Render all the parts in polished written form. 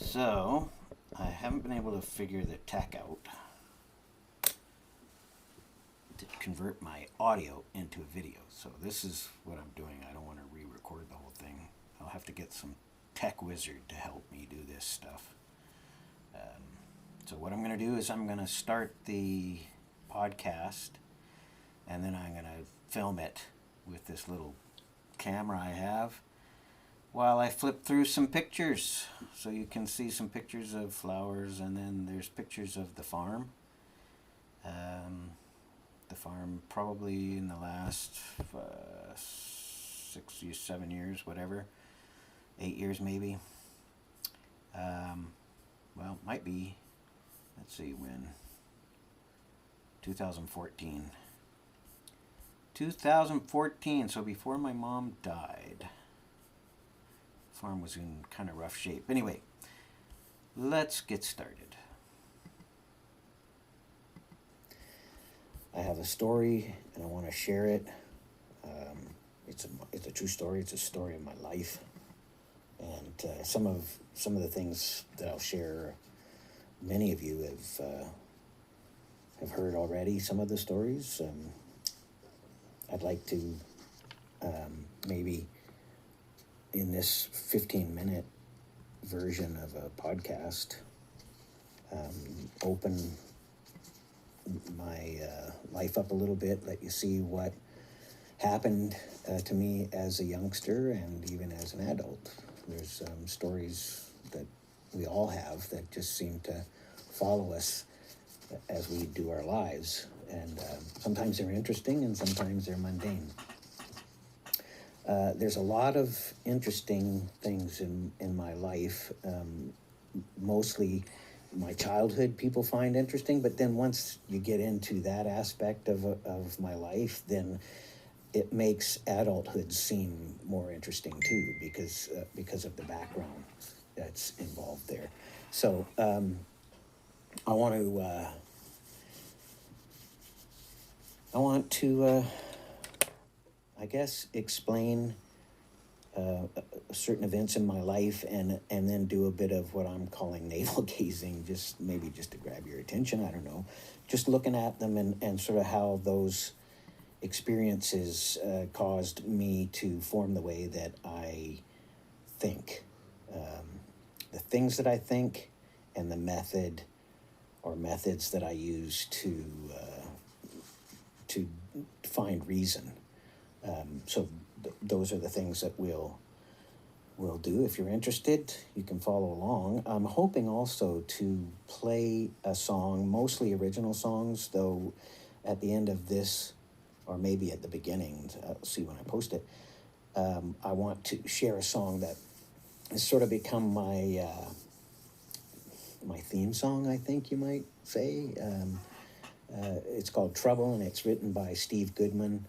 So, I haven't been able to figure the tech out to convert my audio into a video. So, this is what I'm doing. I don't want to re record the whole thing. I'll have to get some tech wizard to help me do this stuff. So, what I'm going to do is I'm going to start the podcast and then I'm going to film it with this little camera I have while I flip through some pictures. So you can see some pictures of flowers, and then there's pictures of the farm. The farm probably in the last 6 7 years, whatever, 8 years maybe. Well, might be, let's see when, 2014. 2014, so before my mom died. Farm was in kind of rough shape. Anyway, let's get started. I have a story and I want to share it. It's a true story. It's a story of my life, and some of the things that I'll share, many of you have heard already. Some of the stories. I'd like to maybe in this 15-minute version of a podcast open my life up a little bit, let you see what happened to me as a youngster and even as an adult. There's stories that we all have that just seem to follow us as we do our lives, and sometimes they're interesting and sometimes they're mundane. There's a lot of interesting things in my life, mostly my childhood people find interesting, but then once you get into that aspect of my life, then it makes adulthood seem more interesting too, because of the background that's involved there. So I want to I guess explain certain events in my life, and then do a bit of what I'm calling navel gazing, just to grab your attention. I don't know, just looking at them and sort of how those experiences caused me to form the way that I think, the things that I think, and the method or methods that I use to find reason. So those are the things that we'll do. If you're interested, you can follow along. I'm hoping also to play a song, mostly original songs, though at the end of this, or maybe at the beginning, I'll see when I post it, I want to share a song that has sort of become my theme song, I think you might say. It's called Trouble, and it's written by Steve Goodman.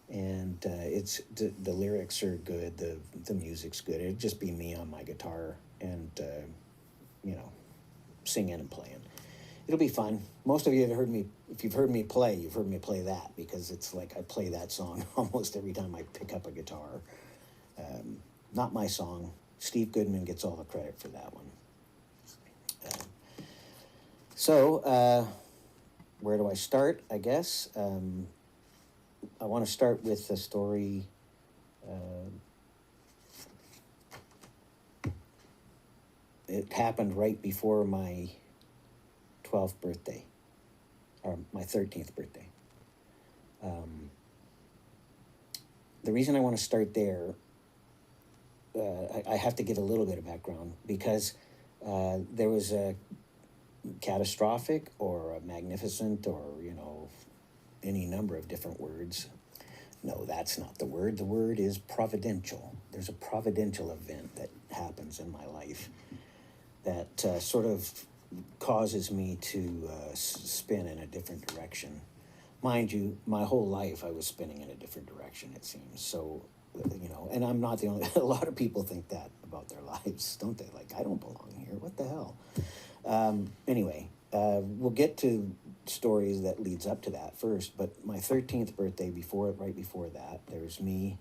And it's the lyrics are good, the music's good. It'd just be me on my guitar and singing and playing. It'll be fun. Most of you have heard me. If you've heard me play, you've heard me play that, because it's like I play that song almost every time I pick up a guitar. Not my song. Steve Goodman gets all the credit for that one. So where do I start? I guess. I want to start with a story. It happened right before my 12th birthday, or my 13th birthday. The reason I want to start there, I have to give a little bit of background, because there was a catastrophic or a magnificent, or any number of different words. No, that's not the word. The word is providential. There's a providential event that happens in my life that sort of causes me to spin in a different direction. Mind you, my whole life I was spinning in a different direction, it seems. So, and I'm not the only, a lot of people think that about their lives, don't they? Like, I don't belong here. What the hell? Anyway, we'll get to stories that leads up to that first, but my 13th birthday, right before that, there's me,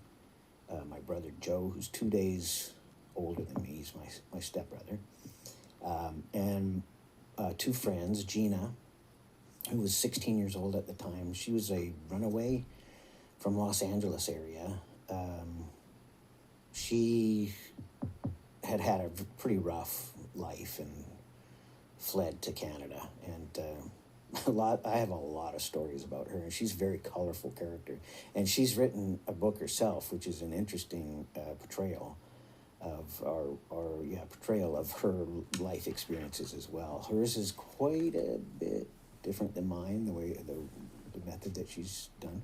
my brother Joe, who's 2 days older than me. He's my stepbrother. And two friends, Gina, who was 16 years old at the time. She was a runaway from Los Angeles area. She had had a pretty rough life and fled to Canada. And I have a lot of stories about her, and she's a very colorful character. And she's written a book herself, which is an interesting portrayal of portrayal of her life experiences as well. Hers is quite a bit different than mine, the method that she's done.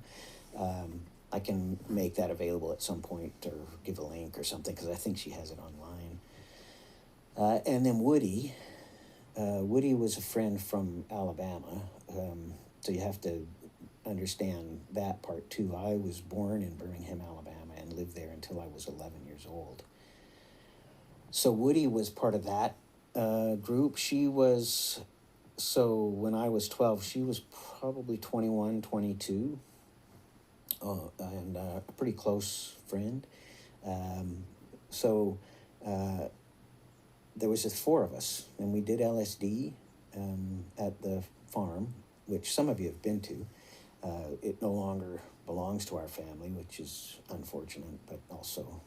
I can make that available at some point or give a link or something, because I think she has it online. And then Woody. Woody was a friend from Alabama, so you have to understand that part too. I was born in Birmingham, Alabama, and lived there until I was 11 years old. So Woody was part of that group. So when I was 12, she was probably 21, 22, and a pretty close friend. There was just four of us, and we did LSD at the farm, which some of you have been to. It no longer belongs to our family, which is unfortunate, but also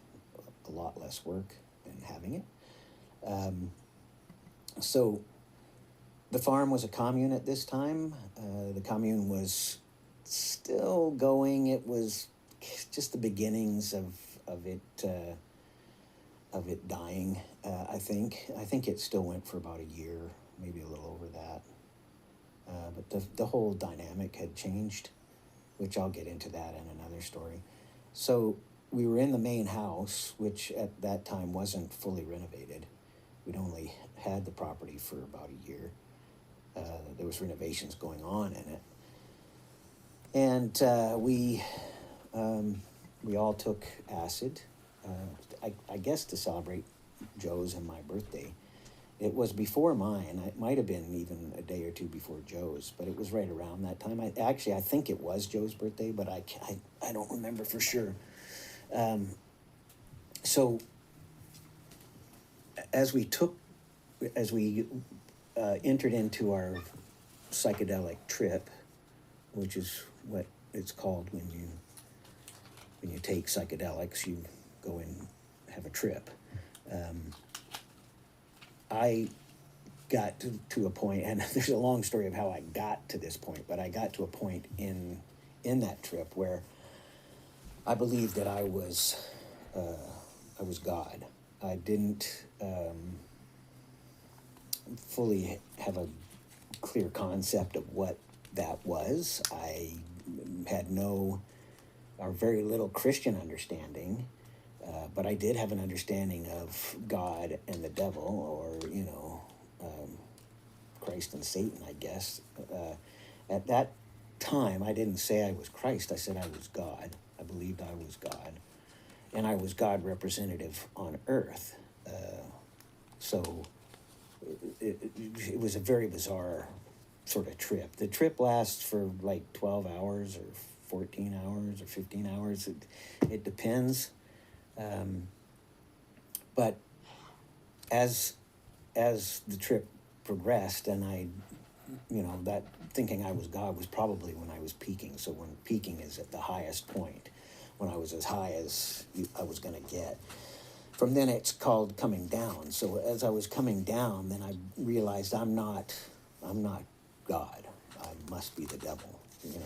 a lot less work than having it. So the farm was a commune at this time. The commune was still going. It was just the beginnings of it dying. I think it still went for about a year, maybe a little over that. But the whole dynamic had changed, which I'll get into that in another story. So we were in the main house, which at that time wasn't fully renovated. We'd only had the property for about a year. There was renovations going on in it. And we all took acid, I guess to celebrate Joe's and my birthday. It was before mine. It might have been even a day or two before Joe's, but it was right around that time. I think it was Joe's birthday, but I don't remember for sure. So as we entered into our psychedelic trip, which is what it's called when you take psychedelics, you go and have a trip. I got to a point, and there's a long story of how I got to this point, but I got to a point in that trip where I believed that I was God. I didn't fully have a clear concept of what that was. I had no or very little Christian understanding, but I did have an understanding of God and the devil, or Christ and Satan, I guess. At that time, I didn't say I was Christ. I said I was God. I believed I was God, and I was God representative on earth. So it was a very bizarre sort of trip. The trip lasts for like 12 hours or 14 hours or 15 hours. It depends. But as the trip progressed, and that thinking I was God was probably when I was peaking. So when peaking is at the highest point, when I was as high as I was going to get. From then it's called coming down. So as I was coming down, then I realized I'm not God. I must be the devil.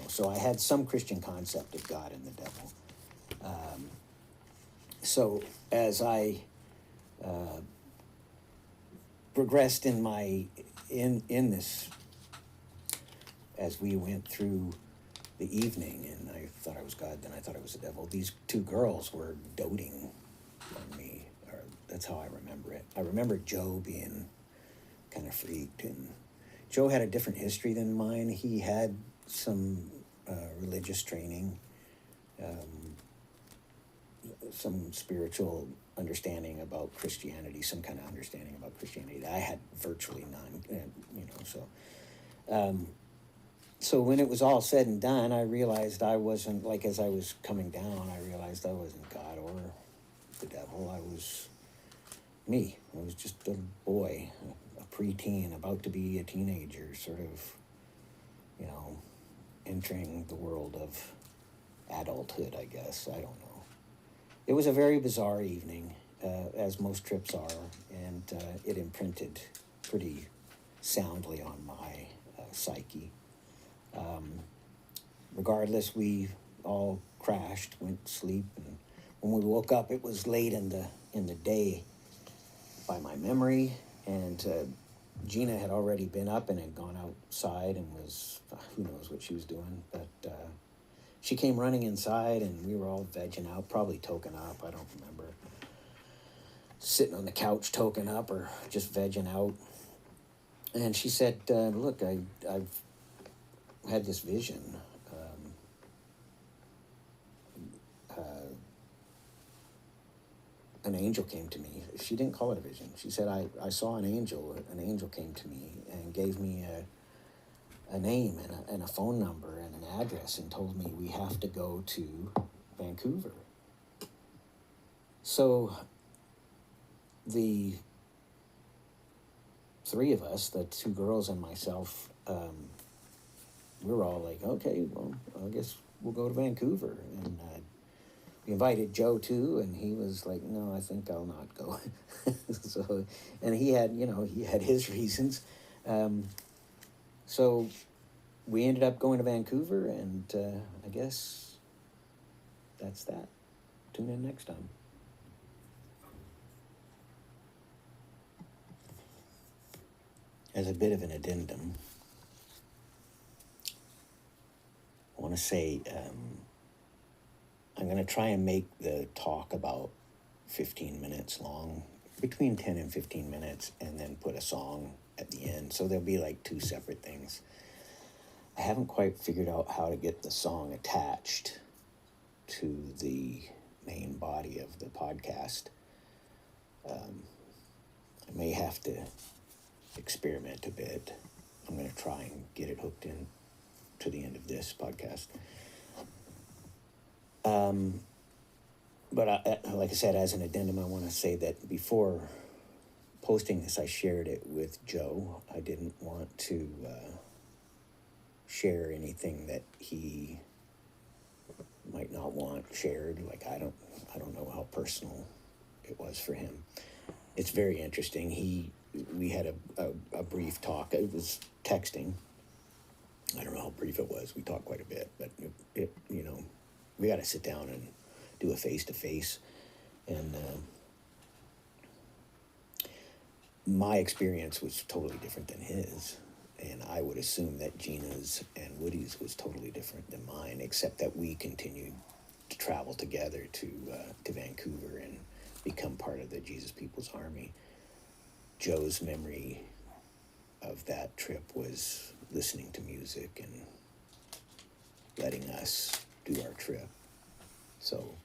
So I had some Christian concept of God and the devil. So as I progressed in this, as we went through the evening, and I thought I was God, then I thought I was the devil. These two girls were doting on me, or that's how I remember it. I remember Joe being kind of freaked, and Joe had a different history than mine. He had some religious training, some spiritual understanding about Christianity, some kind of understanding about Christianity. I had virtually none, So when it was all said and done, I realized I wasn't, like as I was coming down, I realized I wasn't God or the devil. I was me. I was just a boy, a preteen, about to be a teenager, sort of, you know, entering the world of adulthood, I guess. I don't know. It was a very bizarre evening, as most trips are, and it imprinted pretty soundly on my psyche. Regardless, we all crashed, went to sleep, and when we woke up, it was late in the day by my memory, and Gina had already been up and had gone outside and was, who knows what she was doing, but she came running inside, and we were all vegging out, probably token up, I don't remember. Sitting on the couch token up or just vegging out. And she said, look, I've had this vision. An angel came to me. She didn't call it a vision. She said, I saw an angel. An angel came to me and gave me a name and a phone number and an address and told me we have to go to Vancouver. So the three of us, the two girls and myself, we were all like, okay, well, I guess we'll go to Vancouver. And we invited Joe too, and he was like, no, I think I'll not go. So, and he had his reasons. So we ended up going to Vancouver, and I guess that's that. Tune in next time. As a bit of an addendum, I want to say I'm going to try and make the talk about 15 minutes long, between 10 and 15 minutes, and then put a song at the end. So there'll be like two separate things. I haven't quite figured out how to get the song attached to the main body of the podcast. I may have to experiment a bit. I'm going to try and get it hooked in to the end of this podcast. But like I said, as an addendum, I want to say that before posting this, I shared it with Joe. I didn't want to share anything that he might not want shared. Like I don't know how personal it was for him. It's very interesting. We had a brief talk. It was texting. I don't know how brief it was. We talked quite a bit, but it we got to sit down and do a face-to-face. And my experience was totally different than his. And I would assume that Gina's and Woody's was totally different than mine, except that we continued to travel together to Vancouver and become part of the Jesus People's Army. Joe's memory of that trip was listening to music and letting us do our trip. So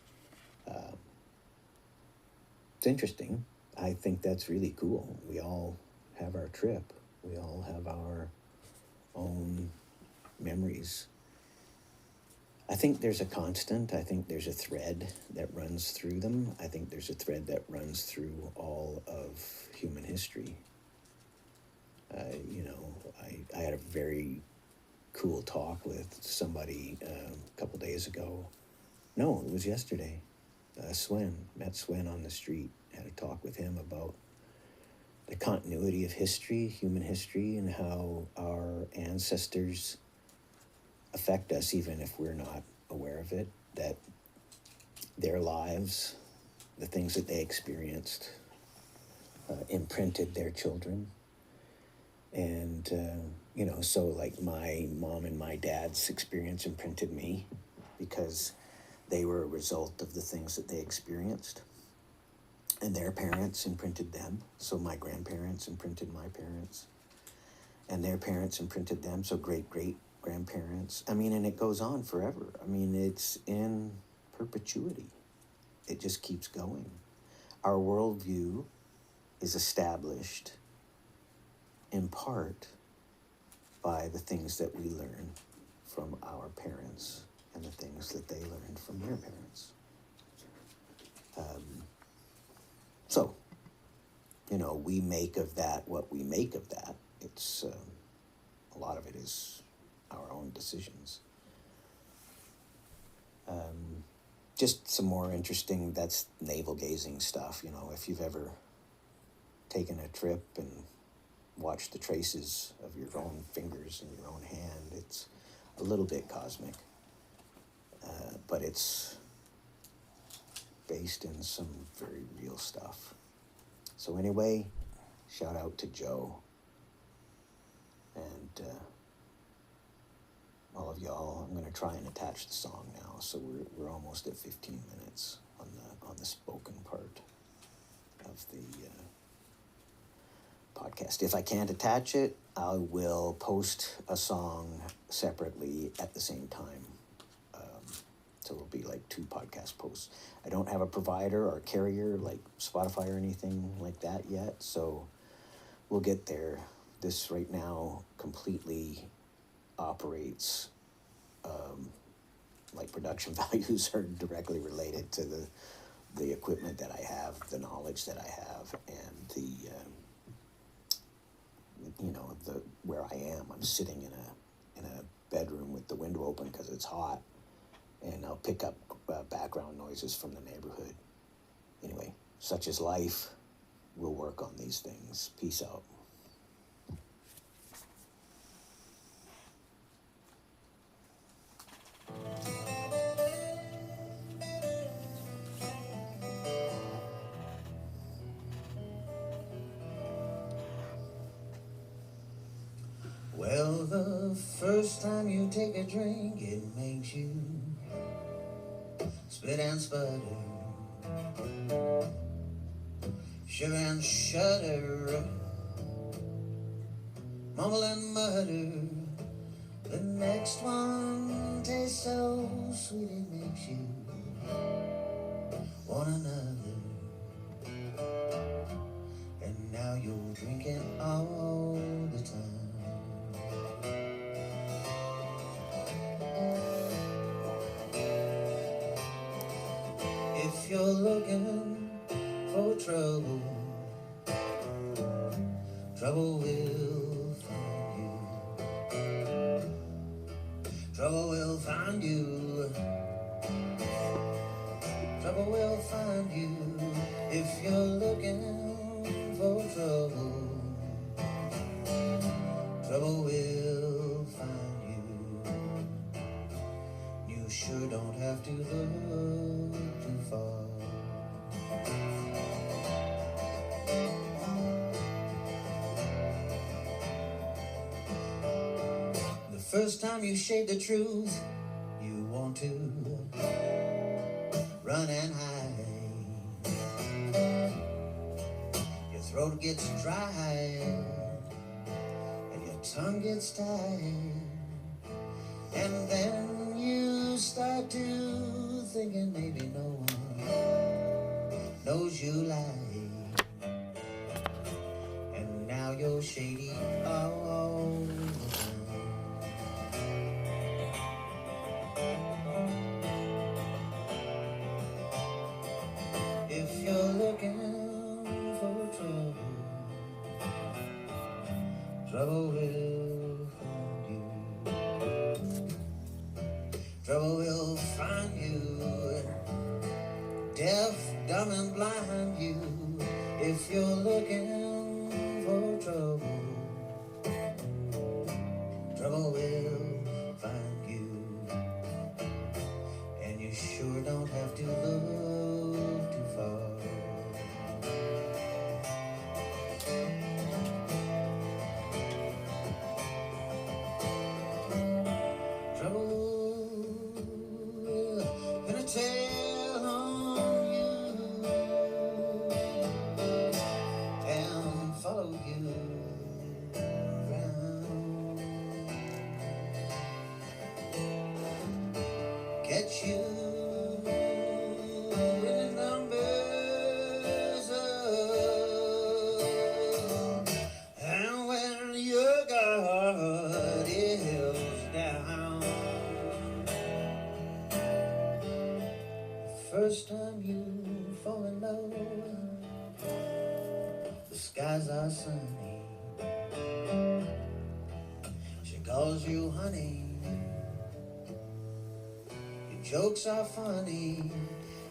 it's interesting. I think that's really cool. We all have our trip. We all have our own memories. I think there's a constant. I think there's a thread that runs through them. I think there's a thread that runs through all of human history. I had a very cool talk with somebody a couple days ago. No, it was yesterday. Met Swen on the street, had a talk with him about the continuity of history, human history, and how our ancestors affect us even if we're not aware of it, that their lives, the things that they experienced, imprinted their children. And, so like my mom and my dad's experience imprinted me because they were a result of the things that they experienced. And their parents imprinted them. So my grandparents imprinted my parents. And their parents imprinted them. So great-great-grandparents. And it goes on forever. It's in perpetuity. It just keeps going. Our worldview is established in part by the things that we learn from our parents and the things that they learned from their parents. So, we make of that what we make of that. It's a lot of it is our own decisions. Just some more interesting, that's navel gazing stuff. If you've ever taken a trip and watched the traces of your own fingers in your own hand, it's a little bit cosmic, but it's based in some very real stuff. So anyway, shout out to Joe and all of y'all. I'm going to try and attach the song now, so we're almost at 15 minutes on the spoken part of the podcast. If I can't attach it, I will post a song separately at the same time. So it'll be like 2 podcast posts. I don't have a provider or carrier like Spotify or anything like that yet, so we'll get there. This right now completely operates like production values are directly related to the equipment that I have, the knowledge that I have, and the where I am. I'm sitting in a bedroom with the window open because it's hot, and I'll pick up background noises from the neighborhood. Anyway, such is life. We'll work on these things. Peace out. Well, the first time you take a drink, it makes you spit and sputter, shiver and shudder, mumble and mutter. The next one tastes so sweet it makes you want another. And now you're drinking all the time. If you're looking for trouble, trouble will find you. Trouble will find you. Trouble will find you. If you're looking for trouble, trouble will find you. You sure don't have to look too far. The first time you shade the truth, you want to run and hide. Your throat gets dry and your tongue gets tied, and then you start to thinking maybe no one knows you lie, and now you're shady all the time. If you're looking for trouble, trouble will find you. Trouble will find you. Deaf, dumb, and blind you. If you're looking for trouble, trouble will find you. And you sure don't have to look too far. Follow you. the skies are sunny. She calls you honey. Your jokes are funny.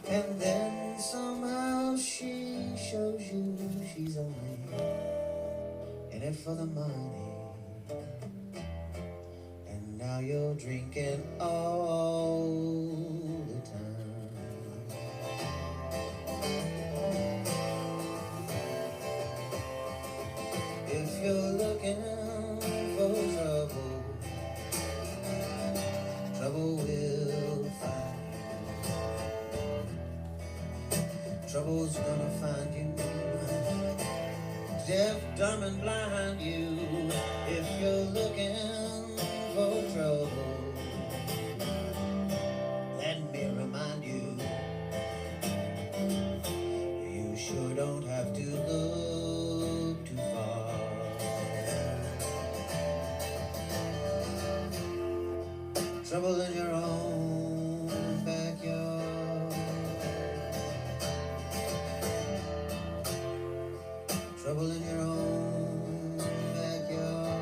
And then somehow she shows you she's only in it for the money. And now you're drinking all the time. If you're looking for trouble, trouble will find you. Trouble's gonna find you, deaf, dumb, and blind you. If you're looking for trouble, let me remind you, you sure don't have to look too far. Trouble in your own backyard. Trouble in your own backyard.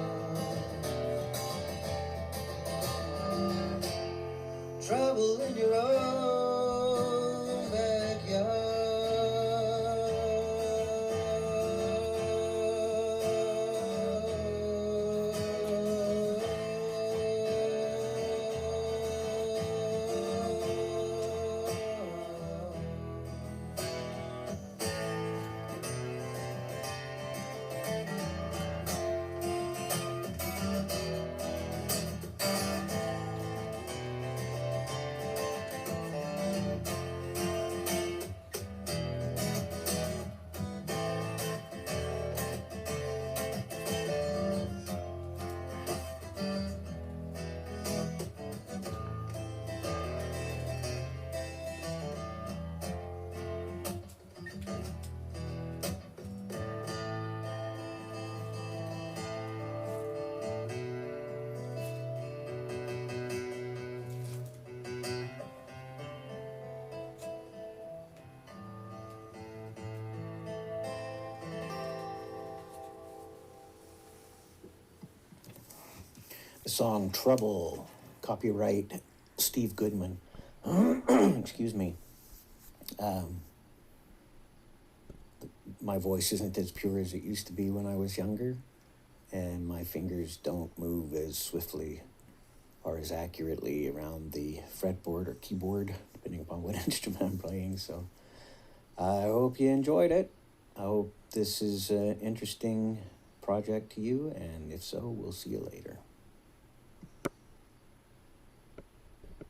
Trouble in your own backyard. The song Trouble, copyright Steve Goodman. Excuse me. My voice isn't as pure as it used to be when I was younger, and my fingers don't move as swiftly or as accurately around the fretboard or keyboard, depending upon what instrument I'm playing. So I hope you enjoyed it. I hope this is an interesting project to you, and if so, we'll see you later.